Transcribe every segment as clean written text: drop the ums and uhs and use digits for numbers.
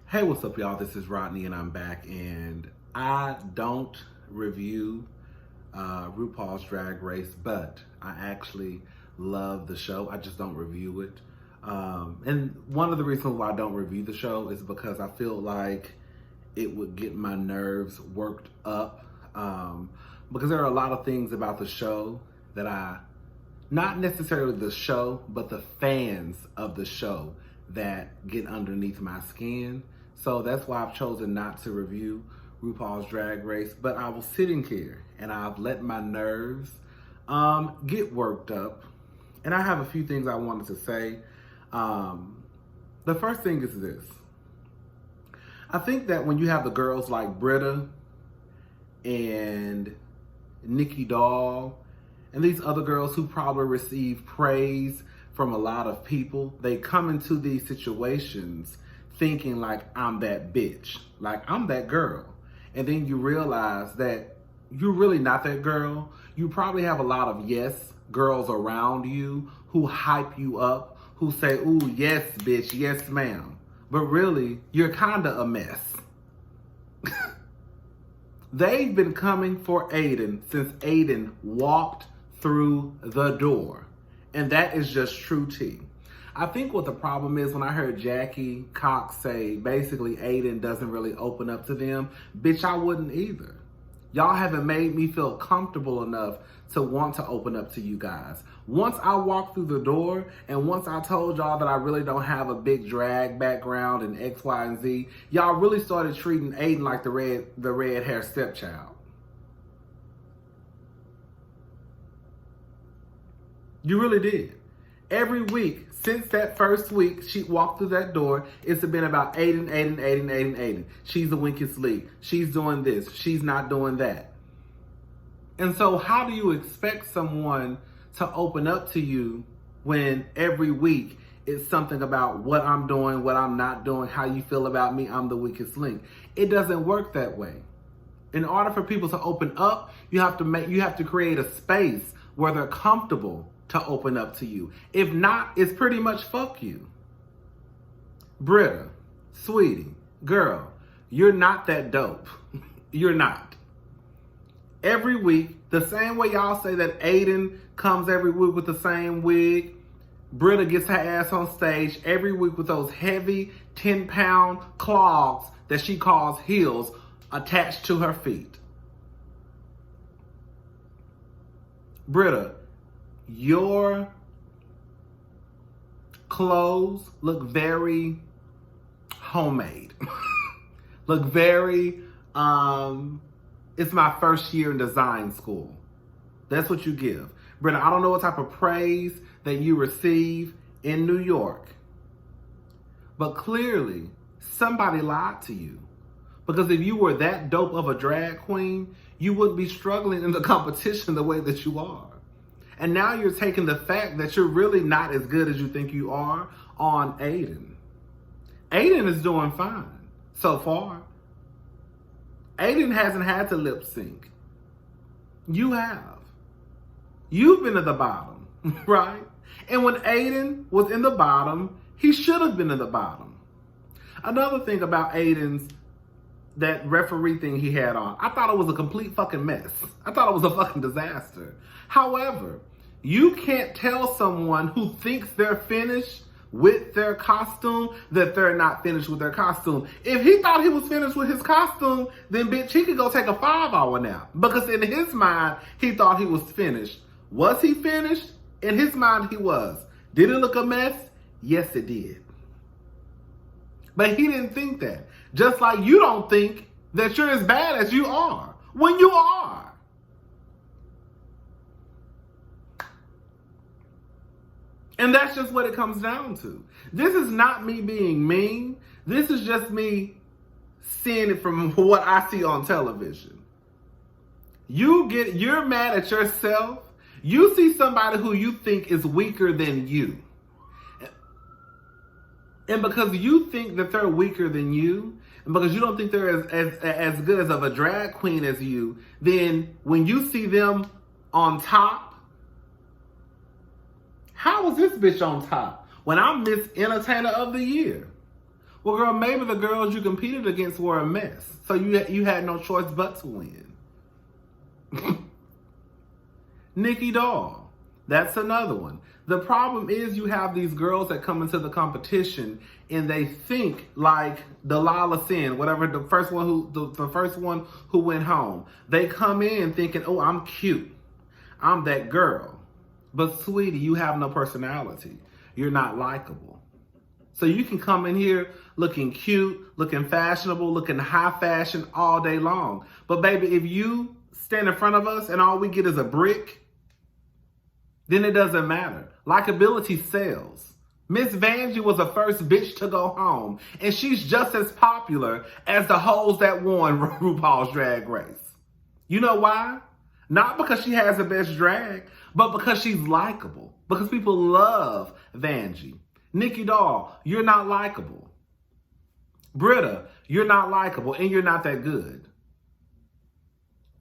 Hey, what's up, y'all? This is Rodney, and I'm back. And I don't review RuPaul's Drag Race, but I actually love the show. I just don't review it. And one of the reasons why I don't review the show is because I feel like it would get my nerves worked up. Because there are a lot of things about the show that not necessarily the show, but the fans of the show that get underneath my skin. So that's why I've chosen not to review RuPaul's Drag Race. But I was sitting here and I've let my nerves get worked up. And I have a few things I wanted to say. The first thing is this. I think that when you have the girls like Britta and Nikki Doll and these other girls who probably receive praise from a lot of people, they come into these situations thinking like, I'm that bitch, like I'm that girl. And then you realize that you're really not that girl. You probably have a lot of yes girls around you who hype you up, who say, ooh, yes, bitch, yes, ma'am. But really, you're kind of a mess. They've been coming for Aiden since Aiden walked through the door. And that is just true tea. I think what the problem is, when I heard Jackie Cox say basically Aiden doesn't really open up to them, bitch, I wouldn't either. Y'all haven't made me feel comfortable enough to want to open up to you guys. Once I walked through the door and once I told y'all that I really don't have a big drag background in X, Y, and Z, y'all really started treating Aiden like the red hair stepchild. You really did. Every week, since that first week she walked through that door, it's been about Aiden. She's the weakest link. She's doing this. She's not doing that. And so how do you expect someone to open up to you when every week it's something about what I'm doing, what I'm not doing, how you feel about me, I'm the weakest link? It doesn't work that way. In order for people to open up, you have to create a space where they're comfortable to open up to you. If not, it's pretty much fuck you. Britta, sweetie, girl, you're not that dope. You're not. Every week, the same way y'all say that Aiden comes every week with the same wig, Britta gets her ass on stage every week with those heavy 10-pound clogs that she calls heels attached to her feet. Britta, your clothes look very homemade. Look very, it's my first year in design school. That's what you give. Britta, I don't know what type of praise that you receive in New York, but clearly somebody lied to you. Because if you were that dope of a drag queen, you wouldn't be struggling in the competition the way that you are. And now you're taking the fact that you're really not as good as you think you are on Aiden. Aiden is doing fine so far. Aiden hasn't had to lip sync. You have. You've been at the bottom, right? And when Aiden was in the bottom, he should have been in the bottom. Another thing about Aiden's, that referee thing he had on, I thought it was a complete fucking mess. I thought it was a fucking disaster. However, you can't tell someone who thinks they're finished with their costume that they're not finished with their costume. If he thought he was finished with his costume, then bitch, he could go take a 5-hour nap. Because in his mind, he thought he was finished. Was he finished? In his mind, he was. Did it look a mess? Yes, it did. But he didn't think that. Just like you don't think that you're as bad as you are, when you are. And that's just what it comes down to. This is not me being mean. This is just me seeing it from what I see on television. You're mad at yourself. You see somebody who you think is weaker than you. And because you think that they're weaker than you, and because you don't think they're as good as of a drag queen as you, then when you see them on top, how is this bitch on top when I'm Miss Entertainer of the Year? Well, girl, maybe the girls you competed against were a mess. So you had no choice but to win. Nikki Doll. That's another one. The problem is you have these girls that come into the competition and they think like Delilah Sin, whatever the first one who went home. They come in thinking, oh, I'm cute. I'm that girl. But sweetie, you have no personality. You're not likable. So you can come in here looking cute, looking fashionable, looking high fashion all day long. But baby, if you stand in front of us and all we get is a brick, then it doesn't matter. Likability sells. Miss Vanjie was the first bitch to go home, and she's just as popular as the hoes that won RuPaul's Drag Race. You know why? Not because she has the best drag, but because she's likable. Because people love Vanjie. Nikki Doll, you're not likable. Britta, you're not likable, and you're not that good.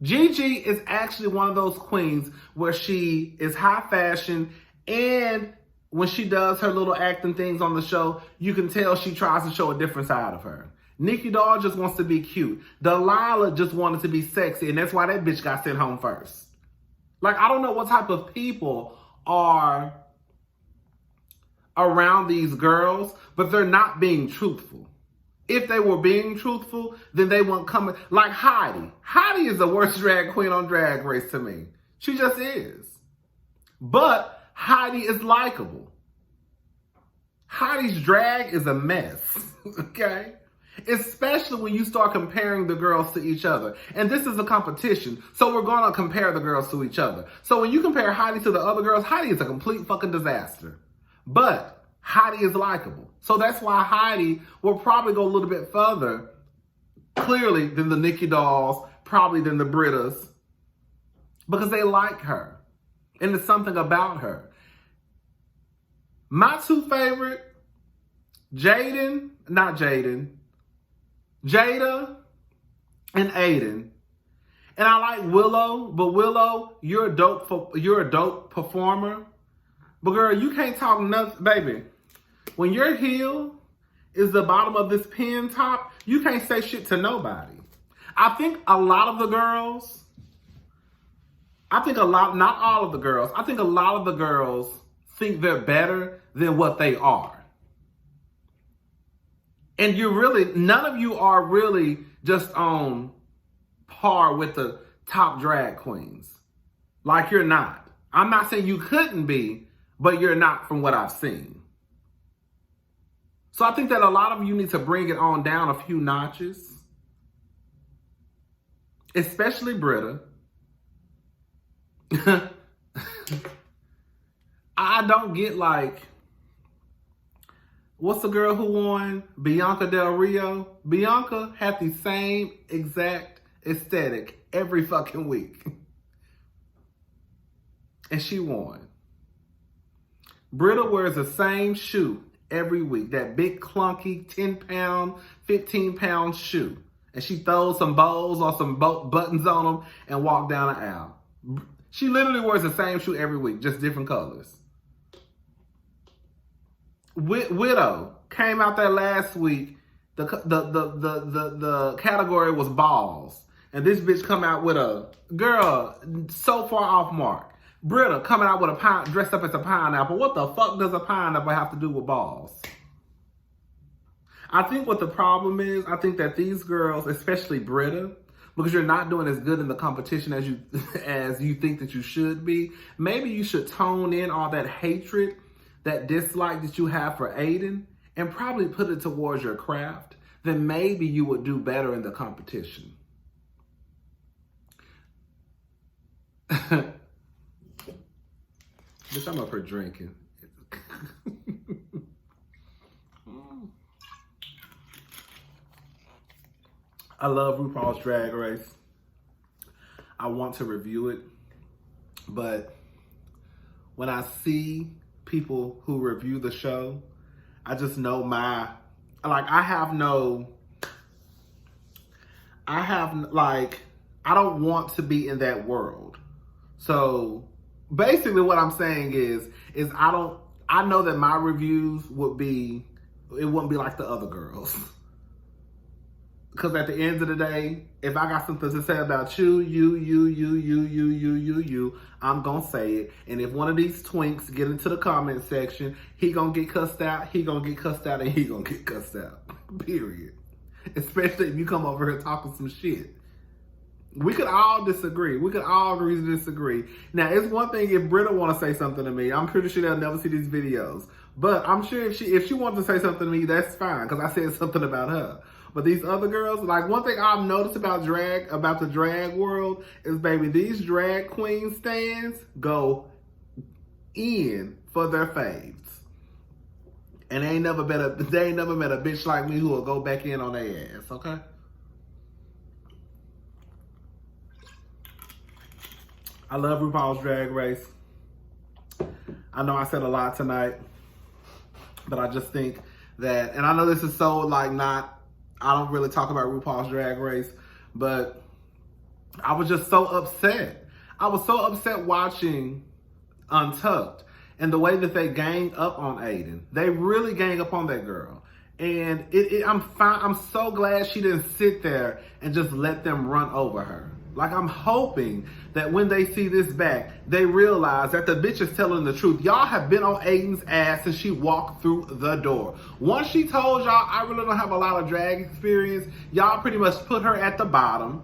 Gigi is actually one of those queens where she is high fashion, and when she does her little acting things on the show, you can tell she tries to show a different side of her. Nikki Doll just wants to be cute. Delilah just wanted to be sexy, and that's why that bitch got sent home first. Like, I don't know what type of people are around these girls, but they're not being truthful. If they were being truthful, then they wouldn't come. Like Heidi. Heidi is the worst drag queen on Drag Race to me. She just is. But Heidi is likable. Heidi's drag is a mess, okay? Especially when you start comparing the girls to each other. And this is a competition, so we're going to compare the girls to each other. So when you compare Heidi to the other girls, Heidi is a complete fucking disaster. But Heidi is likable. So that's why Heidi will probably go a little bit further, clearly, than the Nikki Dolls, probably than the Brittas, because they like her. And there's something about her. My two favorite, Jada and Aiden. And I like Willow, but Willow, you're a dope performer. But girl, you can't talk nothing, baby. When your heel is the bottom of this pin top, you can't say shit to nobody. I think a lot of the girls, not all of the girls, I think a lot of the girls think they're better than what they are. And none of you are really just on par with the top drag queens. Like, you're not. I'm not saying you couldn't be, but you're not from what I've seen. So I think that a lot of you need to bring it on down a few notches. Especially Britta. I don't get, like, what's the girl who won? Bianca Del Rio. Bianca had the same exact aesthetic every fucking week. And she won. Britta wears the same shoe every week. That big clunky 10-pound, 15-pound shoe. And she throws some bows or some buttons on them and walks down the aisle. She literally wears the same shoe every week, just different colors. Widow came out there last week. The category was balls. And this bitch come out with a girl so far off mark. Britta coming out with a dressed up as a pineapple. What the fuck does a pineapple have to do with balls? I think what the problem is, I think that these girls, especially Britta, because you're not doing as good in the competition as you think that you should be, maybe you should tone in all that hatred, that dislike that you have for Aiden, and probably put it towards your craft. Then maybe you would do better in the competition. Bitch, I'm up here drinking. I love RuPaul's Drag Race. I want to review it, but when I see people who review the show, I just know I don't want to be in that world. So basically what I'm saying is I know that my reviews would be it wouldn't be like the other girls. Because at the end of the day, if I got something to say about you, I'm going to say it. And if one of these twinks get into the comment section, he going to get cussed out, he going to get cussed out, and he going to get cussed out. Period. Especially if you come over here talking some shit. We could all disagree. We could all agree to disagree. Now, it's one thing if Britta want to say something to me. I'm pretty sure they'll never see these videos. But I'm sure if she wants to say something to me, that's fine. Because I said something about her. But these other girls, like one thing I've noticed about the drag world is, baby, these drag queen stands go in for their faves. And they ain't never met a bitch like me who will go back in on their ass, okay? I love RuPaul's Drag Race. I know I said a lot tonight, but I just think that, and I know this is so like I don't really talk about RuPaul's Drag Race, but I was just so upset. I was so upset watching Untucked and the way that they gang up on Aiden. They really gang up on that girl. And I'm fine. I'm so glad she didn't sit there and just let them run over her. Like, I'm hoping that when they see this back, they realize that the bitch is telling the truth. Y'all have been on Aiden's ass since she walked through the door. Once she told y'all, I really don't have a lot of drag experience, y'all pretty much put her at the bottom.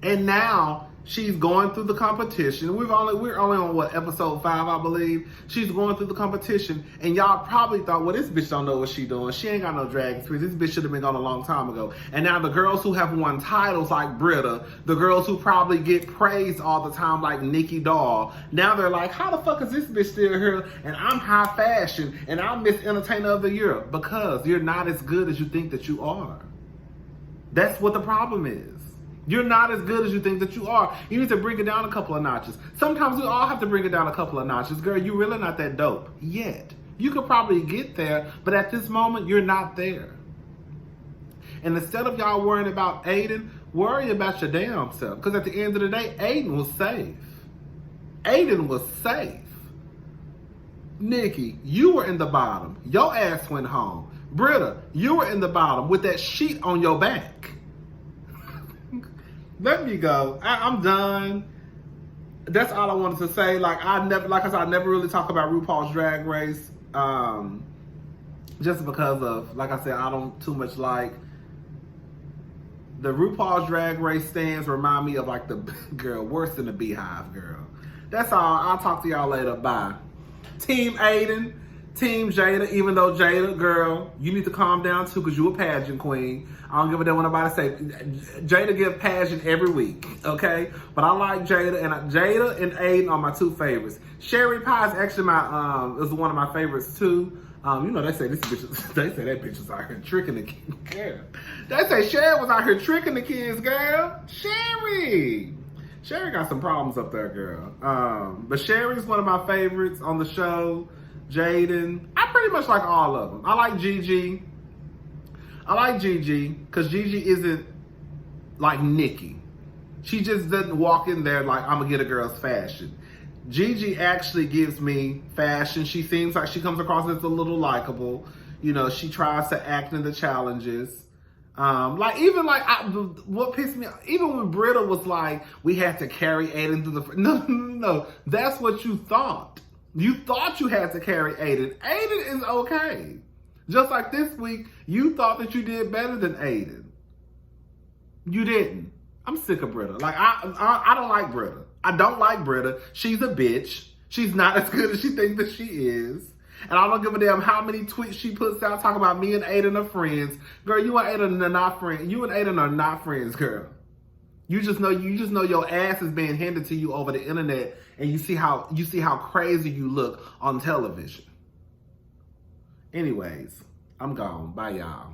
And now she's going through the competition. We're only on what, episode 5, I believe. She's going through the competition, and y'all probably thought, well, this bitch don't know what she doing. She ain't got no drag experience. This bitch should have been gone a long time ago. And now the girls who have won titles like Britta, the girls who probably get praised all the time like Nikki Doll, now they're like, how the fuck is this bitch still here? And I'm high fashion, and I'm Miss Entertainer of the Year. Because you're not as good as you think that you are. That's what the problem is. You're not as good as you think that you are. You need to bring it down a couple of notches. Sometimes we all have to bring it down a couple of notches. Girl, you're really not that dope yet. You could probably get there, but at this moment, you're not there. And instead of y'all worrying about Aiden, worry about your damn self. Because at the end of the day, Aiden was safe. Aiden was safe. Nikki, you were in the bottom. Your ass went home. Britta, you were in the bottom with that sheet on your back. Let me go. I'm done. That's all I wanted to say. Like I said, I never really talk about RuPaul's Drag Race. Just because of, like I said, I don't too much like the RuPaul's Drag Race stands remind me of like the girl, worse than the Beehive girl. That's all. I'll talk to y'all later. Bye. Team Aiden, Team Jada, even though Jada, girl, you need to calm down too because you a pageant queen. I don't give a damn what nobody say. Jada give pageant every week, okay? But I like Jada, and Aiden are my two favorites. Sherry Pie is actually is one of my favorites too. You know, they say that bitch is out here tricking the kids. Girl. They say Sherry was out here tricking the kids, girl. Sherry got some problems up there, girl. But Sherry's one of my favorites on the show. Jaden, I pretty much like all of them. I like Gigi. Because Gigi isn't like Nikki. She just doesn't walk in there like, I'm going to get a girl's fashion. Gigi actually gives me fashion. She seems like she comes across as a little likable. You know, she tries to act in the challenges. What pissed me off, even when Britta was like, we had to carry Aiden through the... No. That's what you thought. You thought you had to carry Aiden. Aiden is okay. Just like this week, you thought that you did better than Aiden. You didn't. I'm sick of Britta. Like, I don't like Britta. I don't like Britta. She's a bitch. She's not as good as she thinks that she is. And I don't give a damn how many tweets she puts out talking about me and Aiden are friends. Girl, you and Aiden are not friends. You and Aiden are not friends, girl. You just know your ass is being handed to you over the internet, and you see how crazy you look on television. Anyways, I'm gone. Bye, y'all.